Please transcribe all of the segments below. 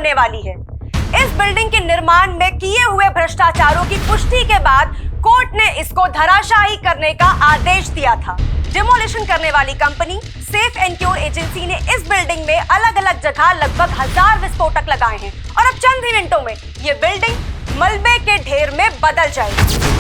होने वाली है। इस बिल्डिंग के निर्माण में किए हुए भ्रष्टाचारों की पुष्टि के बाद कोर्ट ने इसको धराशायी करने का आदेश दिया था। डिमोलिशन करने वाली company safe and cure agency ने इस बिल्डिंग में अलग अलग जगह लगभग 1000 विस्फोटक लगाए हैं और अब चंद ही मिनटों में ये बिल्डिंग मलबे के ढेर में बदल जाएगी।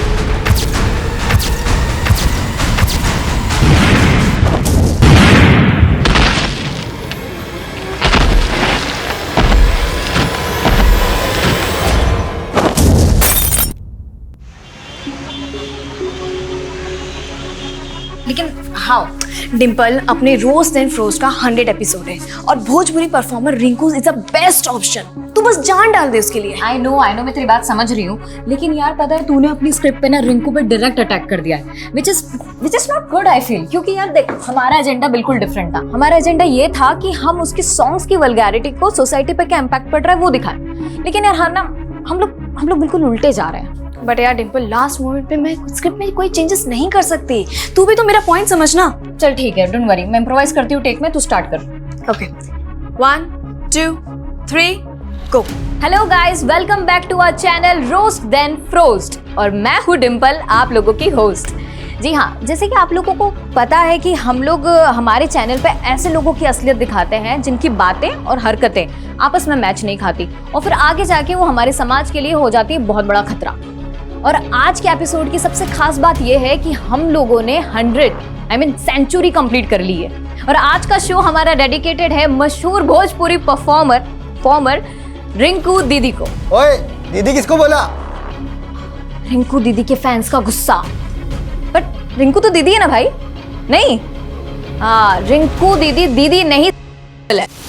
लेकिन हाउ डिम्पल, अपने रोज देन फ्रोज का 100 एपिसोड है और Bhojpuri performer Rinku is the best option. तू बस जान डाल दे उसके लिए। आई नो मैं तेरी बात समझ रही हूँ, लेकिन यार पता है तूने अपनी स्क्रिप्ट पे ना रिंकू पे डायरेक्ट अटैक कर दिया है, which is not good I feel. क्योंकि यार देख, हमारा एजेंडा बिल्कुल डिफरेंट था। हमारा एजेंडा ये था कि हम उसके सॉन्ग्स की वल्गैरिटी को सोसाइटी पे क्या इम्पैक्ट पड़ रहा है वो दिखाएं। लेकिन यार हाँ ना, हम लोग बिल्कुल उल्टे जा रहे हैं। बट यार डिम्पल, लास्ट मोमेंट पे मैं स्क्रिप्ट में कोई चेंजेस नहीं कर सकती। तू भी तो मेरा पॉइंट समझना। चल ठीक है, डोंट वरी, मैं इम्प्रोवाइज करती हूँ टेक में, तू स्टार्ट कर। Okay 1 2 3 go. Hello guys, welcome back to our channel roast then frost और मैं हूँ डिम्पल, आप लोगों की होस्ट। जी हाँ, जैसे कि आप लोगों को पता है कि हम लोग हमारे चैनल पे ऐसे लोगों की असलियत दिखाते हैं जिनकी बातें और हरकतें आपस में मैच नहीं खाती और फिर आगे जाके वो हमारे समाज के लिए हो जाती है बहुत बड़ा खतरा। और आज के एपिसोड की सबसे खास बात यह है कि हम लोगों ने 100 सेंचुरी कंप्लीट कर ली है और आज का शो हमारा डेडिकेटेड है मशहूर भोजपुरी परफॉर्मर रिंकू दीदी को। ओए, दीदी किसको बोला? रिंकू दीदी के फैंस का गुस्सा। बट रिंकू तो दीदी है ना भाई? नहीं, हाँ, रिंकू दीदी नहीं।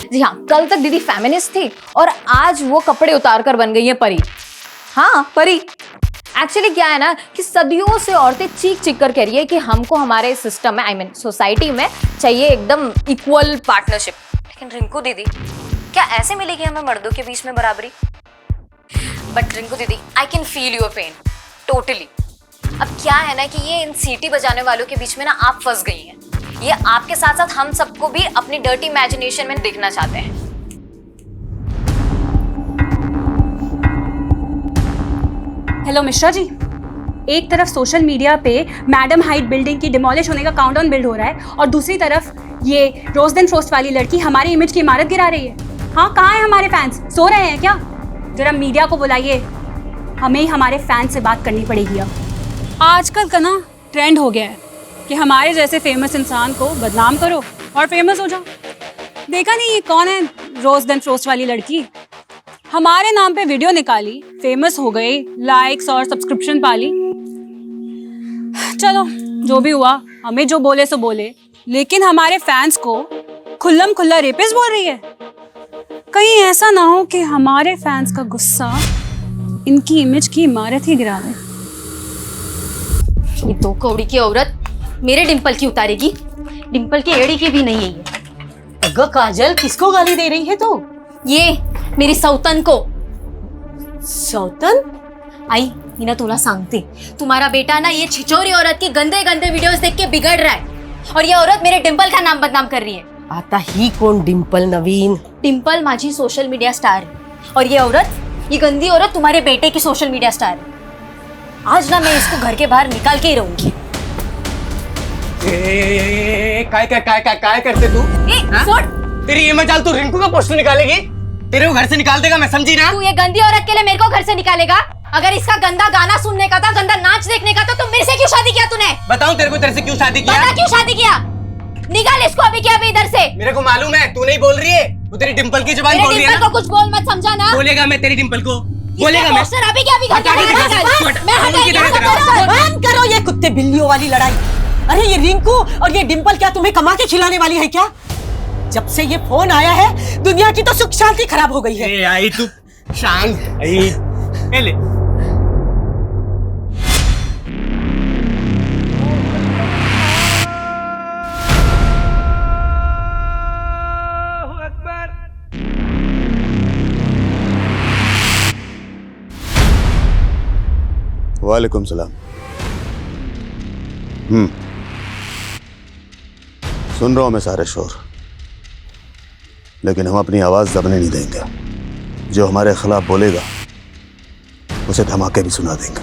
जी हाँ, कल तक दीदी फेमिनिस्ट थी और आज वो कपड़े उतार कर बन गई है परी। हाँ, परी। एक्चुअली क्या है ना कि सदियों से औरतें चीख कर कह रही है कि हमको हमारे सिस्टम में सोसाइटी में चाहिए एकदम इक्वल पार्टनरशिप। लेकिन रिंकू दीदी, क्या ऐसे मिलेगी हमें मर्दों के बीच में बराबरी? बट रिंकू दीदी, I can feel your pain totally. अब क्या है ना कि ये इन सीटी बजाने वालों के बीच में ना आप फंस गई हैं। ये आपके साथ साथ हम सबको भी अपनी डर्टी इमेजिनेशन में देखना चाहते हैं। हेलो मिश्रा जी, एक तरफ सोशल मीडिया पे मैडम हाइट बिल्डिंग की डिमोलिश होने का काउंटडाउन बिल्ड हो रहा है और दूसरी तरफ ये रोज देन फ्रोस्ट वाली लड़की हमारी इमेज की इमारत गिरा रही है। हाँ, कहाँ है हमारे फैंस? सो रहे हैं क्या? जरा मीडिया को बुलाइए, हमें ही हमारे फैंस से बात करनी पड़ेगी। अब आजकल का ना ट्रेंड हो गया है कि हमारे जैसे फेमस इंसान को बदनाम करो और फेमस हो जाओ। देखा नहीं ये कौन है रोज देन फ्रोस्ट वाली लड़की? हमारे नाम पे वीडियो निकाली, फेमस हो गई, लाइक्स और सब्सक्रिप्शन पाली। चलो जो भी हुआ, हमें जो बोले सो बोले, लेकिन हमारे फैंस को खुल्लम खुल्ला रेपिस्ट बोल रही है। कहीं ऐसा ना हो कि हमारे फैंस का गुस्सा इनकी इमेज की इमारत ही गिरा दे। ये दो कौड़ी की औरत मेरे डिम्पल की उतारेगी, डिम्पल की एड़ी की भी नहीं है ये। अगं काजल, किसको गाली दे रही है तू? ये मेरी सौतन को। सौतन? आई मीना, तुला सांगते, तुम्हारा बेटा ना ये छिचोरी औरत की गंदे गंदे वीडियोस देख के बिगड़ रहा है और ये औरत मेरे डिम्पल का नाम बदनाम कर रही है। आता ही कौन डिम्पल नवीन? डिम्पल माझी सोशल मीडिया स्टार है और ये औरत, ये गंदी औरत तुम्हारे बेटे की सोशल मीडिया स्टार है। आज ना मैं इसको घर के बाहर निकाल के ही रहूंगी। काय करते तू? तेरी ये मजाल तू रिंकू का पोस्टर निकालेगी? तेरे को घर से निकाल देगा, मैं समझी ना? तू ये गंदी औरत के लिए मेरे को घर से निकालेगा? अगर इसका गंदा गाना सुनने का था, गंदा नाच देखने का था, तो मेरे से क्यों शादी किया तूने? बताऊं तेरे से क्यों शादी किया? बता क्यों शादी किया? निकाल इसको अभी क्या इधर से। मेरे को मालूम है, तू नहीं बोल रही है, तू तेरी डिम्पल की जुबान बोल रही है ना? डिम्पल को कुछ बोल मत, समझा ना? बोलेगा मैं तेरी डिम्पल को, बोलेगा मैं। पोस्टर अभी क्या बंद करो ये कुत्ते बिल्लियों वाली लड़ाई। अरे ये रिंकू और ये डिम्पल क्या तुम्हें कमा के खिलाने वाली है क्या? जब से ये फोन आया है दुनिया की तो सुख शांति खराब हो गई है। आई तू शांत ले। वालेकुम सलाम। सुन रहा हूं मैं सारे शोर, लेकिन हम अपनी आवाज दबने नहीं देंगे। जो हमारे खिलाफ बोलेगा उसे धमाके भी सुना देंगे।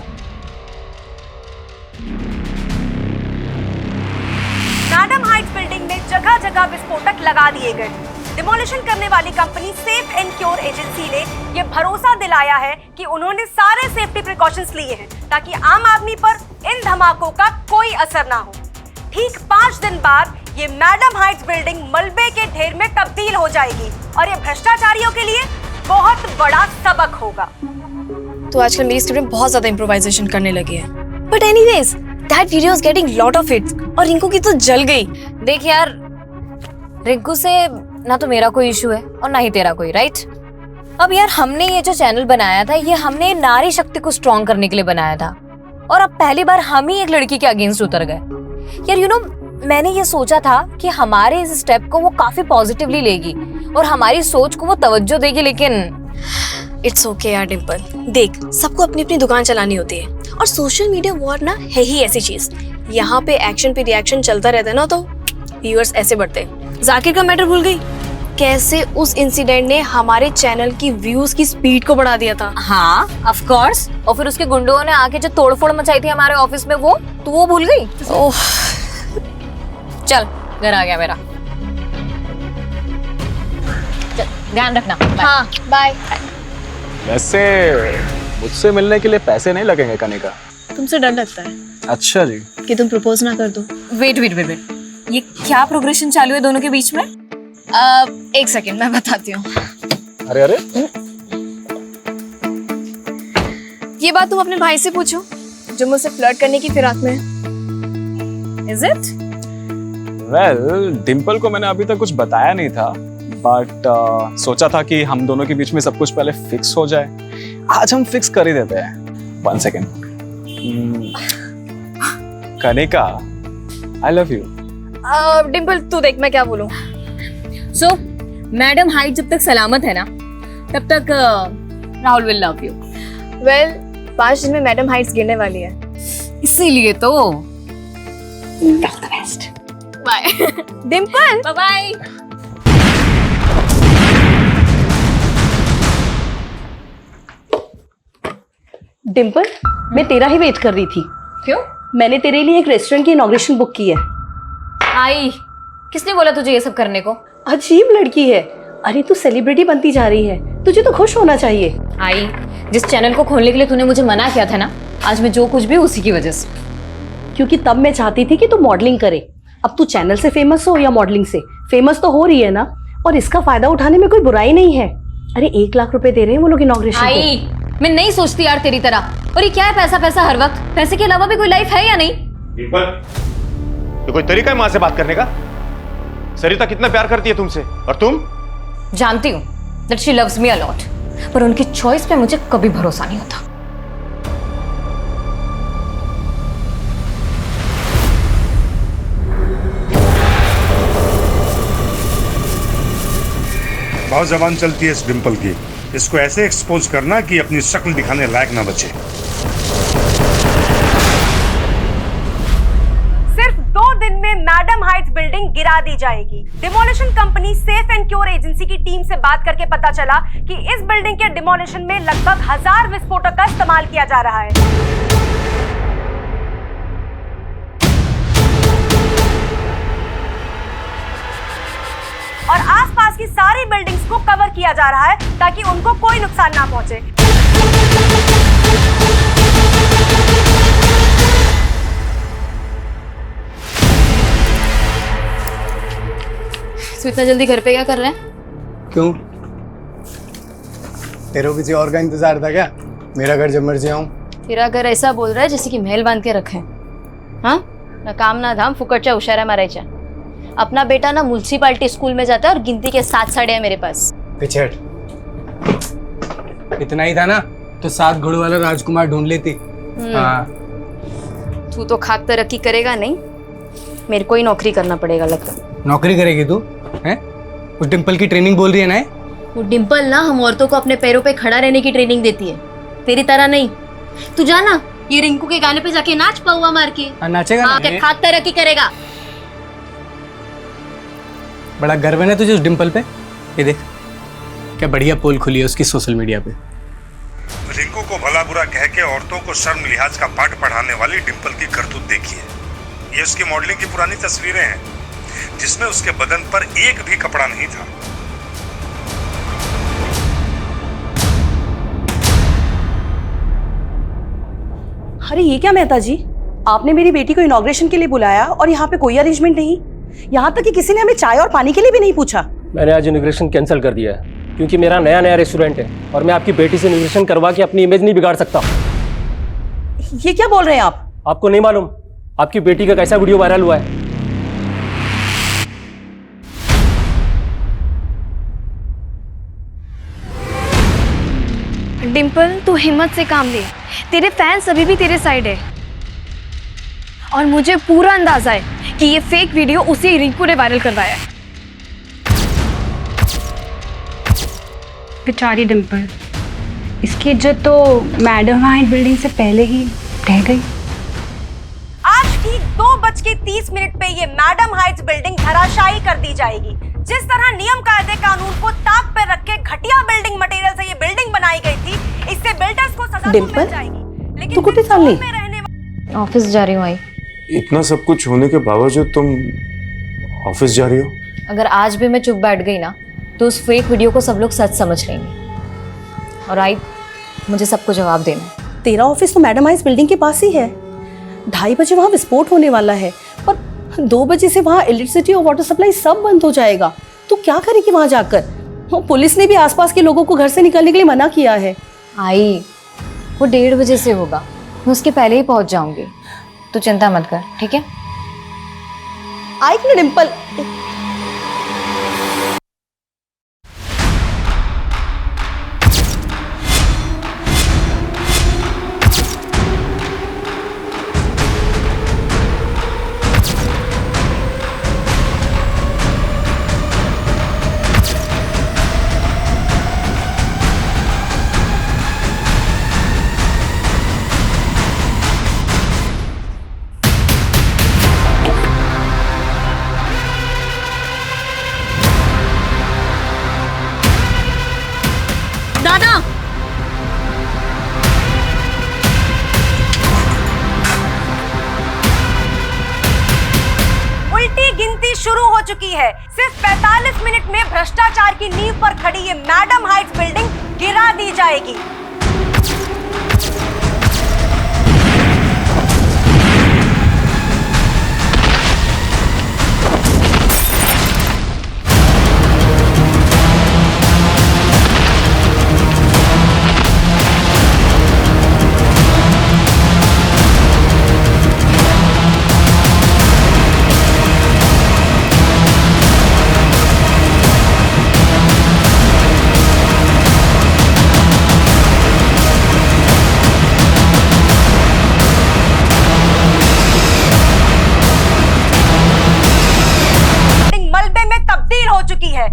मैडम हाइट्स बिल्डिंग में जगह जगह विस्फोटक लगा दिए गए। डिमोलिशन करने वाली company safe and cure agency ने यह भरोसा दिलाया है कि उन्होंने सारे सेफ्टी प्रिकॉशंस लिए हैं ताकि आम आदमी पर इन धमाकों का कोई असर ना हो। ठीक 5 दिन बाद ये मैडम हाइट्स बिल्डिंग मलबे के ढेर में तब्दील हो जाएगी और ये भ्रष्टाचारियों के लिए बहुत बड़ा सबक होगा। तो आजकल मेरी स्टूडेंट बहुत ज्यादा इम्प्रोवाइजेशन करने लगी है। But anyways that video is getting lot of hits और रिंकू की तो जल गई। देख यार, रिंकू से ना तो मेरा कोई इशू है और ना ही तेरा कोई, राइट? अब यार हमने ये जो चैनल बनाया था ये हमने नारी शक्ति को स्ट्रॉन्ग करने के लिए बनाया था और अब पहली बार हम ही एक लड़की के अगेंस्ट उतर गए। यार यू नो, मैंने ये सोचा था कि हमारे इस स्टेप को वो काफी पॉजिटिवली लेगी और हमारी सोच को वो तवज्जो देगी, लेकिन इट्स ओके यार डिम्पल, देख सबको अपनी अपनी दुकान चलानी होती है और सोशल मीडिया वॉर ना है ही ऐसी चीज। यहाँ पे एक्शन पे रिएक्शन चलता रहता है ना, तो व्यूअर्स ऐसे बढ़ते हैं। जाकिर का मैटर भूल गई, कैसे उस इंसिडेंट ने हमारे चैनल की व्यूज की स्पीड को बढ़ा दिया था। हाँ ऑफ कोर्स, और फिर उसके गुंडों ने आके जो तोड़फोड़ मचाई थी हमारे ऑफिस में, वो तो वो भूल गई। ओह चल घर आ गया मेरा, चल ध्यान रखना। हाँ बाय। वैसे मुझसे मिलने के लिए पैसे नहीं लगेंगे कनिका? तुमसे डर लगता है अच्छा जी। कि तुम प्रपोज ना कर दो। वेट वेट वेट वेट, ये क्या प्रोग्रेशन चालू है दोनों के बीच में? एक सेकंड मैं बताती हूँ। अरे अरे, ये बात तुम अपने भाई से पूछो जो मुझसे फ्लर्ट करने की फिराक में है। Is it? वेल डिम्पल को मैंने अभी तक कुछ बताया नहीं था, बट सोचा था कि हम दोनों के बीच में सब कुछ पहले फिक्स हो जाए। आज हम फिक्स कर ही देते हैं। 1 second. Kanika, I love you. Dimple तू देख मैं क्या बोलूं। सो मैडम हाइट जब तक सलामत है ना तब तक Rahul will love you. Well 5 दिन में मैडम हाइट्स गिरने वाली है, इसीलिए तो bye Dimple bye bye. Dimple, मैं तेरा ही वेट कर रही थी। क्यों? मैंने तेरे लिए एक रेस्टोरेंट की इनॉग्रेशन बुक की है। आई, किसने बोला तुझे ये सब करने को? अजीब लड़की है। अरे तू सेलिब्रिटी बनती जा रही है, तुझे तो खुश होना चाहिए। आई, जिस चैनल को खोलने के लिए तूने मुझे मना किया था ना, आज मैं जो कुछ भी उसी की वजह से। क्योंकि तब मैं चाहती थी कि तू मॉडलिंग करे। अब तू चैनल से फेमस हो या मॉडलिंग से, फेमस तो हो रही है ना, और इसका फायदा उठाने में कोई बुराई नहीं है। अरे 1 लाख रुपए दे रहे हैं वो लोग इनॉग्रेशन पे। आई, मैं नहीं सोचती यार तेरी तरह। और ये क्या है पैसा पैसा हर वक्त? पैसे के अलावा भी कोई लाइफ है या नहीं? तो कोई तरीका है माँ से बात करने का? सरिता कितना प्यार करती है तुमसे, और तुम? जानती हूँ that she loves me a lot, पर उनकी चॉइस पे मुझे कभी भरोसा नहीं होता। बहुत जबान चलती है इस डिम्पल की। इसको ऐसे एक्सपोज करना कि अपनी शक्ल दिखाने लायक ना बचे। सिर्फ 2 दिन में मैडम हाइट्स बिल्डिंग गिरा दी जाएगी। Demolition company safe and cure agency की टीम से बात करके पता चला कि इस बिल्डिंग के डिमोलिशन में लगभग 1000 विस्फोटक का इस्तेमाल किया जा रहा है। और आसपास की सारी बिल्डिंग्स को कवर किया जा रहा है ताकि उनको कोई नुकसान ना पहुंचे। तो इतना जल्दी घर पे क्या कर रहे हैं? क्यों, तेरे को किसी और का इंतजार था क्या? मेरा घर जब मर्जी आऊं। तेरा घर ऐसा बोल रहा है जैसे कि महल बांध के रखे। हाँ ना काम ना धाम, फुकटच्या उशारा मारायच्या। अपना बेटा ना म्युनिसिपालिटी स्कूल में जाता है और गिनती के 7 साड़ियां है मेरे पास। पीछे हट। इतना ही था ना तो 7 घोड़ों वाला राजकुमार ढूंढ लेती। हाँ। तू तो खाक तरक्की करेगा नहीं, मेरे को ही नौकरी करना पड़ेगा लगता। नौकरी करेगी तू? हैं? उस डिम्पल की ट्रेनिंग बोल रही है ना? वो डिम्पल ना हम औरतों को अपने पैरों पे खड़ा रहने की ट्रेनिंग देती है, तेरी तरह नहीं। तू जाना ये रिंकू के गाने पे जाके नाच पौवा मार के। नाचेगा हाँ, क्या खाक तरक्की करेगा? बड़ा गर्व है ना तुझे उस डिम्पल पे? ये देख, क्या बढ़िया पोल खुली है उसकी सोशल मीडिया पे। रिंकू को भला बुरा कह के औरतों को शर्म लिहाज का पाठ पढ़ाने वाली डिंपल की करतूत देखिए। ये उसकी मॉडलिंग की पुरानी तस्वीरें हैं जिसमें उसके बदन पर एक भी कपड़ा नहीं था। अरे ये क्या मेहता जी, आपने मेरी बेटी को इनॉग्रेशन के लिए बुलाया और यहाँ पे कोई अरेंजमेंट नहीं, यहाँ तक कि किसी ने हमें चाय और पानी के लिए भी नहीं पूछा। मैंने आज इनॉग्रेशन कैंसिल कर दिया है क्योंकि मेरा नया रेस्टोरेंट है और मैं आपकी बेटी से इनॉग्रेशन करवा के अपनी इमेज नहीं बिगाड़ सकता। ये क्या बोल रहे हैं आप? आपको नहीं मालूम आपकी बेटी का कैसा वीडियो वायरल हुआ है? डिंपल, तू हिम्मत से काम ले, तेरे फैंस अभी भी तेरे साइड है और मुझे पूरा अंदाजा है कि ये फेक वीडियो उसी रिंकू ने वायरल करवाया है। बेचारी डिम्पल, इसकी इज्जत तो मैडम हाइट बिल्डिंग से पहले ही ढह गई। आज ठीक 2:30 पे ये मैडम हाइट्स बिल्डिंग धराशायी कर दी जाएगी। जिस तरह नियम कायदे कानून को ताक पे रख के घटिया बिल्डिंग मटेरियल से ये बिल्डिंग बनाई गई थी, इससे बिल्डर्स को सजा तो मिल जाएगी। लेकिन तू कुछ साल नहीं में रहने ऑफिस जा रही हूँ आई। इतना सब कुछ होने के बावजूद तुम ऑफिस जा रही हो? अगर आज भी मैं चुप बैठ गई ना तो उस फेक वीडियो को सब लोग सच समझ लेंगे और आई मुझे सबको जवाब देना है। तेरा ऑफिस तो मैडम हाइट्स बिल्डिंग के पास ही है। 2:30 बजे वहाँ विस्फोट होने वाला है और 2 बजे से वहाँ इलेक्ट्रिसिटी और वाटर सप्लाई सब बंद हो जाएगा। तो क्या करेगी वहाँ जाकर? वो पुलिस ने भी आसपास के लोगों को घर से निकलने के लिए मना किया है। आई वो 1:30 बजे से होगा, मैं उसके पहले ही पहुँच जाऊँगी, तो चिंता मत कर, ठीक है? आई ना डिंपल, दादा, उल्टी गिनती शुरू हो चुकी है। सिर्फ 45 मिनट में भ्रष्टाचार की नींव पर खड़ी ये मैडम हाइट्स बिल्डिंग गिरा दी जाएगी। हो चुकी है।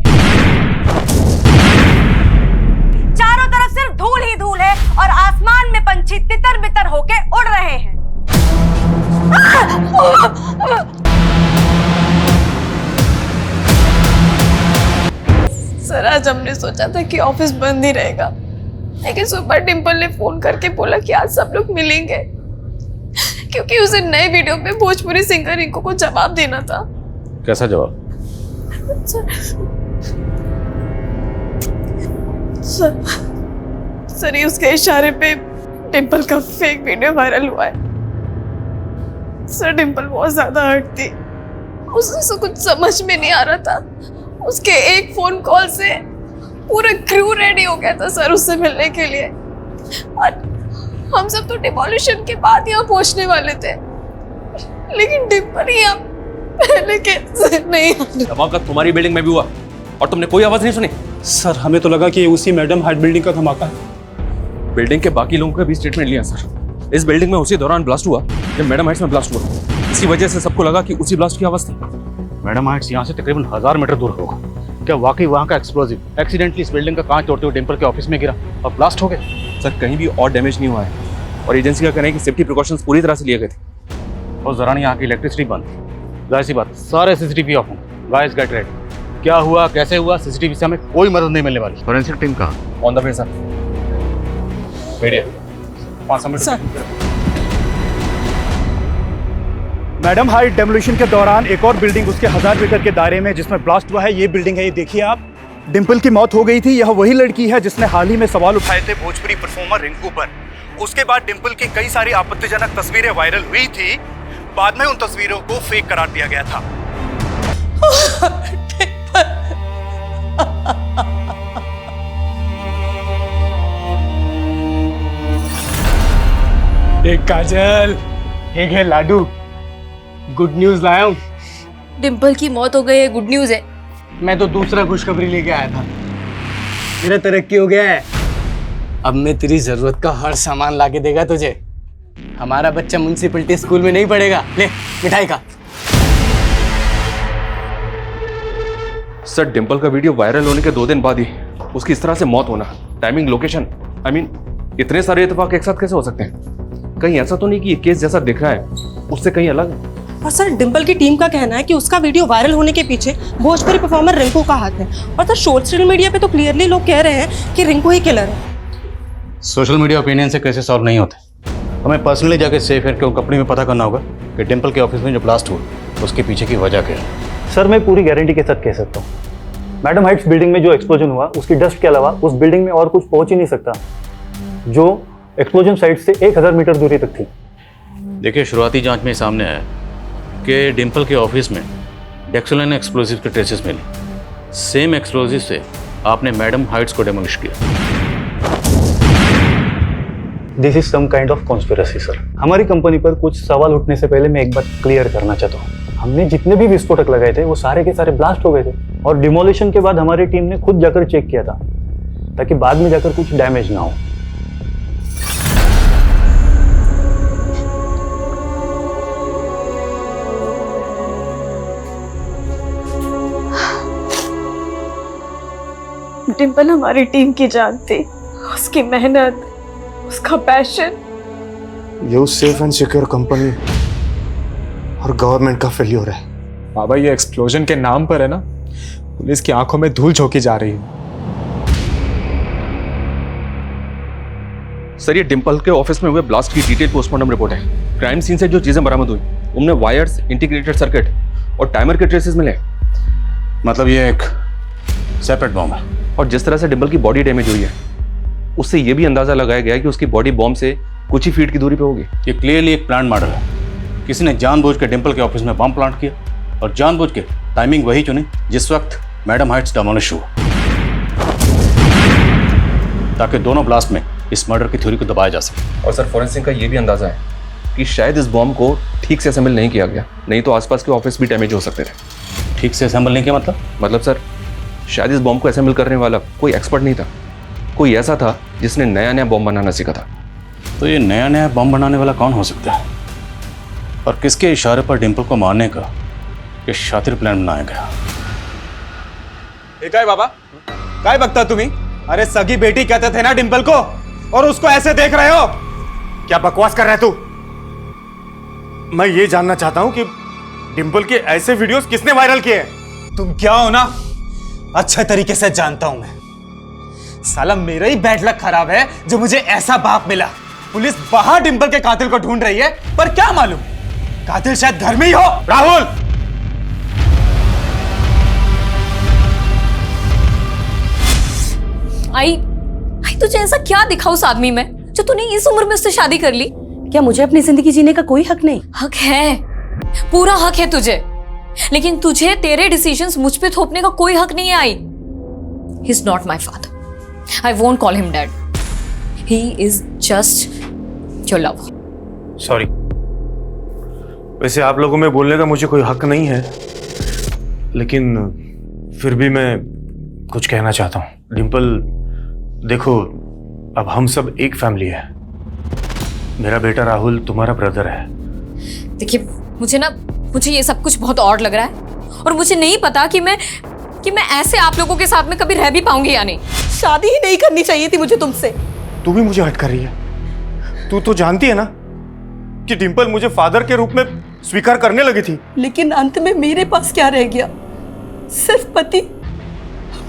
चारों तरफ सिर्फ धूल ही धूल है और आसमान में पंछी तितर बितर होके उड़ रहे हैं। सर, आज हमने सोचा था कि ऑफिस बंद ही रहेगा, लेकिन सुबह डिंपल ने फोन करके बोला कि आज सब लोग मिलेंगे क्योंकि उसे नए वीडियो पे भोजपुरी सिंगर रिंकू को जवाब देना था। कैसा जवाब? सर, उसके इशारे पे डिंपल का फेक वीडियो वायरल हुआ है। सर, डिंपल बहुत ज्यादा हर्ट थी, उसे कुछ समझ में नहीं आ रहा था। उसके एक फोन कॉल से पूरा क्रू रेडी हो गया था सर उससे मिलने के लिए, और हम सब तो डिमोलिशन के बाद यहाँ पहुंचने वाले थे, लेकिन डिंपल ही यहाँ पहले के नहीं। धमाका तुम्हारी बिल्डिंग में भी हुआ और तुमने कोई आवाज नहीं सुनी? सर, हमें तो लगा कि ये उसी मैडम हाइट बिल्डिंग का धमाका है। बिल्डिंग के बाकी लोगों का भी स्टेटमेंट लिया सर। इस बिल्डिंग में उसी दौरान ब्लास्ट हुआ जब मैडम हाइट्स में ब्लास्ट हुआ। इसी वजह से सबको लगा कि उसी ब्लास्ट की आवाज थी। मैडम हाइट्स यहाँ से तकरीबन 1000 मीटर दूर होगा। क्या वाकई वहाँ का एक्सप्लोजिव एक्सीडेंटली इस बिल्डिंग का कांच तोड़ते हुए डिंपल के ऑफिस में गिरा और ब्लास्ट हो गए? सर, कहीं भी और डैमेज नहीं हुआ है और एजेंसी का कहना है कि सेफ्टी प्रिकॉशंस पूरी तरह से लिए गए थे। और जरा यहाँ की इलेक्ट्रिसिटी बंद, जाहिर सी बात सारे CCTV ऑफ होंगे। गाइस गेट रेडी, क्या हुआ, कैसे हुआ, सीसीटीवी से हमें कोई मदद नहीं मिलने वाली। फॉरेंसिक टीम कहाँ? On the way sir. Media 5 minute sir. Madam height demolition के दौरान एक और बिल्डिंग उसके 1000 मीटर के दायरे में जिसमें ब्लास्ट हुआ है, ये बिल्डिंग है, ये देखिए आप। डिंपल की मौत हो गई थी। यह वही लड़की है जिसने हाल ही में सवाल उठाए थे भोजपुरी परफॉर्मर रिंकू पर। उसके बाद डिंपल की कई सारी आपत्तिजनक तस्वीरें वायरल हुई थी। बाद में उन तस्वीरों को फेक करार दिया गया था। एक काजल, एक है लाडू। गुड न्यूज लाया हूँ। डिंपल की मौत हो गई है, गुड न्यूज है। मैं तो दूसरा खुशखबरी लेके आया था। मेरा तरक्की हो गया है। अब मैं तेरी जरूरत का हर सामान लाके देगा तुझे। हमारा बच्चा म्युनिसिपैलिटी स्कूल में नहीं पढ़ेगा। ले मिठाई का। सर डिंपल का वीडियो वायरल होने के 2 दिन बाद ही उसकी इस तरह से मौत होना, टाइमिंग, लोकेशन, आई मीन इतने सारे इत्तेफाक एक साथ कैसे हो सकते हैं? कहीं ऐसा तो नहीं कि ये केस जैसा दिख रहा है उससे कहीं अलग है? और सर डिंपल की टीम का कहना है कि उसका वीडियो वायरल होने के पीछे भोजपुरी परफॉर्मर रिंकू का हाथ है। और सर सोशल मीडिया पे तो क्लियरली लोग कह रहे हैं कि रिंकू ही किलर है। सोशल मीडिया ओपिनियन से कैसे सॉल्व नहीं होते। हमें पर्सनली जाके सेफ एयर के कंपनी में पता करना होगा कि डिंपल के ऑफिस में जो ब्लास्ट हुआ उसके पीछे की वजह क्या है। सर मैं पूरी गारंटी के साथ कह सकता हूँ, मैडम हाइट्स बिल्डिंग में जो एक्सप्लोजन हुआ उसकी डस्ट के अलावा उस बिल्डिंग में और कुछ पहुंच ही नहीं सकता जो एक्सप्लोजन साइट से 1000 मीटर दूरी तक थी। देखिए, शुरुआती जांच में सामने आया कि डिंपल के ऑफिस में डेक्सोलाइन एक्सप्लोजिव के ट्रेसेस मिले। सेम एक्सप्लोजिव से आपने मैडम हाइट्स को डेमोलिश किया। This is some kind of conspiracy sir. हमारी कंपनी पर कुछ सवाल उठने से पहले मैं एक बात क्लियर करना चाहता हूँ। हमने जितने भी विस्फोटक लगाए थे वो सारे के सारे ब्लास्ट हो गए थे और डिमोलिशन के बाद हमारी टीम ने खुद जाकर चेक किया था ताकि बाद में जाकर कुछ डैमेज ना हो। डिंपल हमारी टीम की जान थी, उसकी मेहनत, उसका पैशन। ये उस सेफ एंड सिक्योर कंपनी और गवर्नमेंट का फेल्योर है। बाबा ये एक्सप्लोजन के नाम पर है ना, पुलिस की आंखों में धूल झोंकी जा रही है। सर ये डिंपल के ऑफिस में हुए ब्लास्ट की डिटेल पोस्टमार्टम रिपोर्ट है। क्राइम सीन से जो चीजें बरामद हुई उनमें वायर्स, इंटीग्रेटेड सर्किट और टाइमर के ट्रेसेस मिले। मतलब ये एक सेपरेट बॉम्ब है। और जिस तरह से डिंपल की बॉडी डैमेज हुई है उससे ये भी अंदाजा लगाया गया कि उसकी बॉडी बॉम्ब से कुछ ही फीट की दूरी पे होगी। ये क्लियरली एक प्लान मर्डर है। किसी ने जानबूझ के डिंपल के ऑफिस में बम प्लांट किया और जानबूझ के टाइमिंग वही चुनी जिस वक्त मैडम हाइट्स डेमोलिश हुआ, ताकि दोनों ब्लास्ट में इस मर्डर की थ्योरी को दबाया जा सके। और सर फॉरेंसिक का ये भी अंदाजा है कि शायद इस बॉम्ब को ठीक से असेंबल नहीं किया गया, नहीं तो आसपास के ऑफिस भी डैमेज हो सकते थे। ठीक से असेंबल नहीं किया मतलब सर शायद इस बॉम्ब को असेंबल करने वाला कोई एक्सपर्ट नहीं था, कोई ऐसा था जिसने नया नया बॉम्ब बनाना सीखा था। तो ये नया नया बम बनाने वाला कौन हो सकता है और किसके इशारे पर डिंपल को मारने का ये शातिर प्लान बनाया गया? काय बाबा, काय बघता तुम्ही? अरे सगी बेटी कहते थे ना डिंपल को, और उसको ऐसे देख रहे हो? क्या बकवास कर रहा है तू? मैं ये जानना चाहता हूं कि डिंपल के ऐसे वीडियोस किसने वायरल किए? तुम क्या हो ना अच्छे तरीके से जानता हूं मैं। साला मेरा ही बैड लक खराब है जो मुझे ऐसा बाप मिला। पुलिस बाहर डिंपल के कातिल को ढूंढ रही है, पर क्या मालूम कातिल शायद घर में ही हो। राहुल, आई तुझे ऐसा क्या दिखा उस आदमी में जो तूने इस उम्र में उससे शादी कर ली? क्या मुझे अपनी जिंदगी जीने का कोई हक नहीं? हक है, पूरा हक है तुझे, लेकिन तुझे तेरे डिसीजंस मुझ पे थोपने का कोई हक नहीं है। I he is not my father, I won't call him dad. He is just your lover. Sorry. वैसे आप लोगों में बोलने का मुझे कोई हक नहीं है, लेकिन फिर भी मैं कुछ कहना चाहता हूँ। डिंपल, देखो अब हम सब एक फैमिली है। मेरा बेटा राहुल तुम्हारा ब्रदर है। देखिए मुझे ये सब कुछ बहुत ऑड लग रहा है और मुझे नहीं पता कि मैं ऐसे आप लोगों के साथ में कभी रह भी पाऊंगी या नहीं। शादी ही नहीं करनी चाहिए थी मुझे तुमसे। तू भी मुझे हट कर रही है। तू तो जानती है ना कि डिंपल मुझे फादर के रूप में स्वीकार करने लगी थी। लेकिन अंत में मेरे पास क्या रह गया? सिर्फ पति।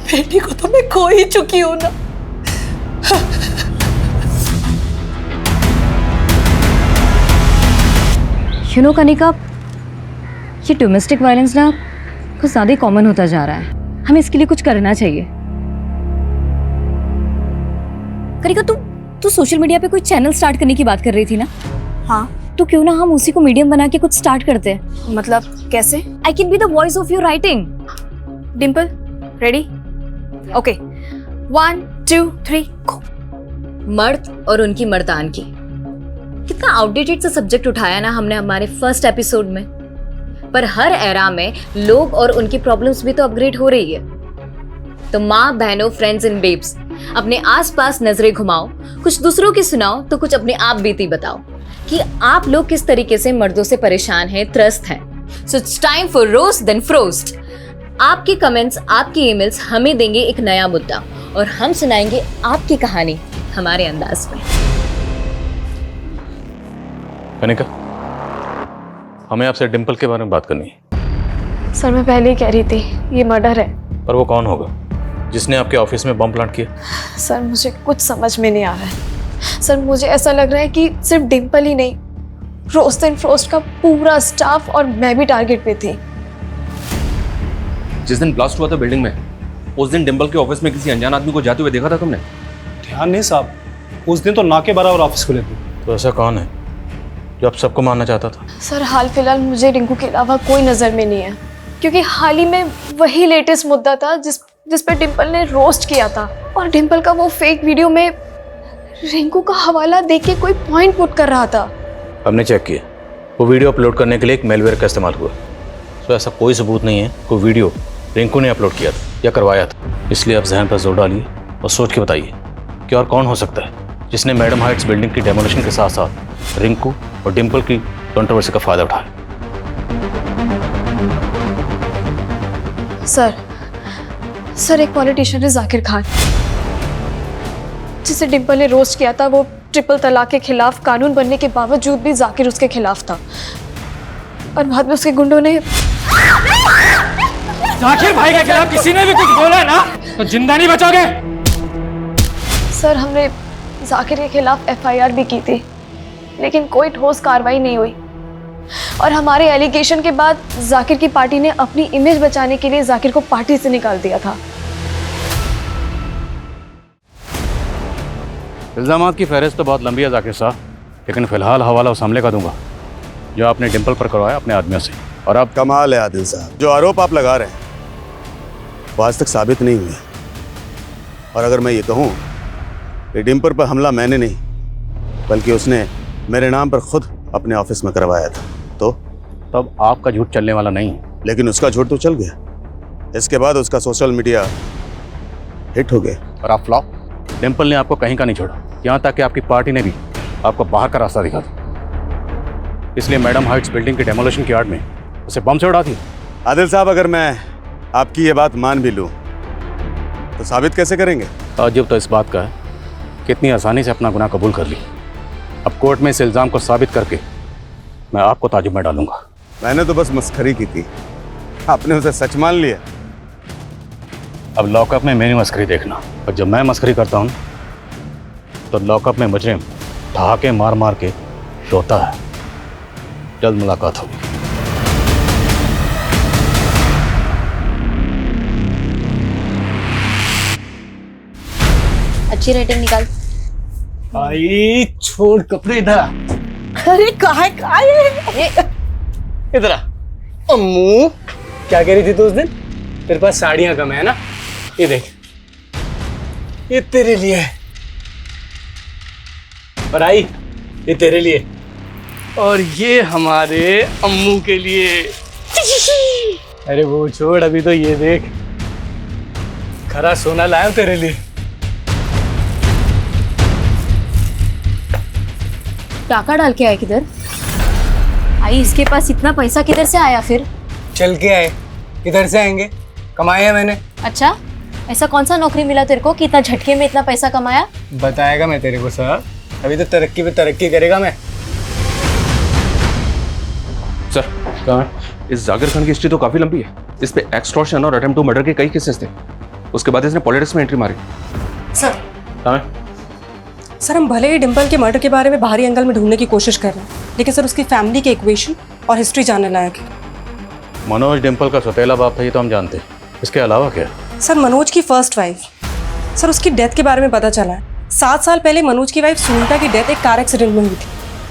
बेटी को तो मैं खो ही चुकी हूं ना। यू नो कनिका, ये डोमेस्टिक वायलेंस ना कुछ ज़्यादा कॉमन होता जा रहा है। हमें इसके लिए कुछ करना चाहिए। कनिका, तू सोशल मीडिया पे कोई चैनल स्टार्ट करने की बात कर रही थी ना? हाँ, तो क्यों ना हम उसी को मीडियम बना के कुछ स्टार्ट करते हैं? मतलब कैसे? I can be the voice of your writing. Dimple, ready? Okay, 1 2 3 गो। मर्द और उनकी मर्दानगी, कितना आउटडेटेड सा सब्जेक्ट उठाया ना हमने हमारे फर्स्ट एपिसोड में। पर हर एरा में लोग और उनकी प्रॉब्लम्स भी तो अपग्रेड हो रही है। तो माँ बहनों, फ्रेंड्स एंड बेब्स, अपने आसपास नजरें घुमाओ, कुछ दूसरों की सुनाओ तो कुछ अपने आप बीती बताओ कि आप लोग किस तरीके से मर्दों से परेशान हैं, त्रस्त हैं। So it's time for roast then frost. आपके कमेंट्स, आपकी ईमेल्स हमें देंगे एक नया मुद्दा और हम सुनाएंगे आपकी कहानी हमारे अंदाज में। कनिका, हमें आपसे डिम्पल के बारे में बात करनी है। सर, मैं पहले ही कह रही थी, ये मर्डर है। पर वो कौन होगा जिसने आपके ऑफिस में बम प्लांट किया? सर, मुझे कुछ समझ में नहीं आ रहा है। सर, मुझे ऐसा लग रहा है कि सिर्फ डिम्पल ही नहीं, रोस्ट एंड फ्रोस्ट का पूरा स्टाफ और मैं भी टारगेट पे थी। जिस दिन ब्लास्ट हुआ था बिल्डिंग में, उस दिन डिम्पल के ऑफिस में किसी अनजान आदमी को जाते हुए देखा था तुमने? ध्यान नहीं साहब, उस दिन तो ना के बराबर ऑफिस खुले थे। तो ऐसा कौन है जो आप सबको मारना चाहता था? सर, हाल फिलहाल मुझे रिंकू के अलावा कोई नज़र में नहीं है, क्योंकि हाल ही में वही लेटेस्ट मुद्दा था जिस पे डिम्पल ने रोस्ट किया था। और डिम्पल का वो फेक वीडियो में रिंकू का हवाला देख के कोई पॉइंट पुट कर रहा था। हमने चेक किया, वो वीडियो अपलोड करने के लिए एक मेलवेयर का इस्तेमाल हुआ। तो ऐसा कोई सबूत नहीं है कोई वीडियो रिंकू ने अपलोड किया था या करवाया था। इसलिए आप जहन पर जोर डालिए और सोच के बताइए कि और कौन हो सकता है जिसने मैडम हाइट्स बिल्डिंग की डेमोलिशन के साथ साथ रिंकू और डिम्पल की कंट्रोवर्सी का फायदा उठाया। सर, एक पॉलिटिशियन है जाकिर खान, जिसे डिम्पल ने रोस्ट किया था। वो ट्रिपल तलाक के खिलाफ कानून बनने के बावजूद भी जाकिर उसके खिलाफ था, और बाद में उसके गुंडों ने जाकिर भाई के खिलाफ किसी ने भी कुछ बोला ना तो जिंदा नहीं बचोगे। सर, हमने जाकिर के खिलाफ FIR भी की थी, लेकिन कोई ठोस कार्रवाई नहीं हुई। और हमारे एलिगेशन के बाद जाकिर की पार्टी ने अपनी इमेज बचाने के लिए जाकिर को पार्टी से निकाल दिया था। इल्ज़ामात की फहरिस्त तो बहुत लंबी है जाकिर साहब, लेकिन फिलहाल हवाला उस हमले का दूंगा जो आपने डिम्पल पर करवाया अपने आदमियों से। और आप कमाल है आदिल साहब, जो आरोप आप लगा रहे हैं वो आज तक साबित नहीं हुए। और अगर मैं ये कहूँ कि डिम्पल पर हमला मैंने नहीं बल्कि उसने मेरे नाम पर खुद अपने ऑफिस में करवाया था, तो तब आपका झूठ चलने वाला नहीं है। लेकिन उसका झूठ तो चल गया। इसके बाद उसका सोशल मीडिया हिट हो गया और आप फ्लॉप। डिम्पल ने आपको कहीं का नहीं छोड़ा, यहाँ तक कि आपकी पार्टी ने भी आपको बाहर का रास्ता दिखा था। इसलिए मैडम हाइट्स बिल्डिंग की डेमोलिशन की आड़ में उसे बम से उड़ा दी। आदिल साहब, अगर मैं आपकी ये बात मान भी लूँ तो साबित कैसे करेंगे? ताज्जुब तो इस बात का है कितनी आसानी से अपना गुनाह कबूल कर ली। अब कोर्ट में इस इल्ज़ाम को साबित करके मैं आपको ताजुब में डालूंगा। मैंने तो बस मस्खरी की थी, आपने उसे सच मान लिया। अब लॉकअप में मेरी मस्करी देखना, और जब मैं मस्करी करता हूँ तो लॉकअप में मुजरिम ठहाके मार मार के रोता है। जल्द मुलाकात होगी। अच्छी रेटिंग निकाल। भाई छोड़ कपड़े इधर आ। अरे कहा इधर आ। अम्मू क्या कह रही थी तू उस दिन? तेरे पास साड़ियां कम है ना, ये देख, ये तेरे लिए है। और आई, ये तेरे लिए, और ये हमारे अम्मू के लिए। अरे वो छोड़, अभी तो ये देख, खरा सोना लाया हूं तेरे लिए। टाका डाल के आए किधर? आई, इसके पास इतना पैसा किधर से आया फिर? चल के आए। किधर से आएंगे? कमाया मैंने। अच्छा, ऐसा कौन सा नौकरी मिला तेरे को कि इतना झटके में इतना पैसा कमाया? बताएगा मैं तेरे को सर, अभी तो तरक्की पे तरक्की करेगा मैं। सर, कहाँ? इस जाकिर खान की हिस्ट्री तो काफी लंबी है। इस पे एक्सटॉर्शन और अटेम्प्ट टू मर्डर के कई केसेस थे। उसके बाद इसने पॉलिटिक्स में एंट्री मारी। सर हाँ सर, हम भले ही डिम्पल के मर्डर के बारे में बाहरी एंगल में ढूंढने की कोशिश कर रहे हैं, लेकिन सर उसकी फैमिली के इक्वेशन और हिस्ट्री जानने लायक है। मनोज डिम्पल का सौतेला बाप था ये तो हम जानते हैं, इसके अलावा क्या? सर मनोज की फर्स्ट वाइफ, सर उसकी डेथ के बारे में पता चला है। 7 साल पहले मनोज की वाइफ सुनीता की डेथ एक कार एक्सीडेंट में हुई थी,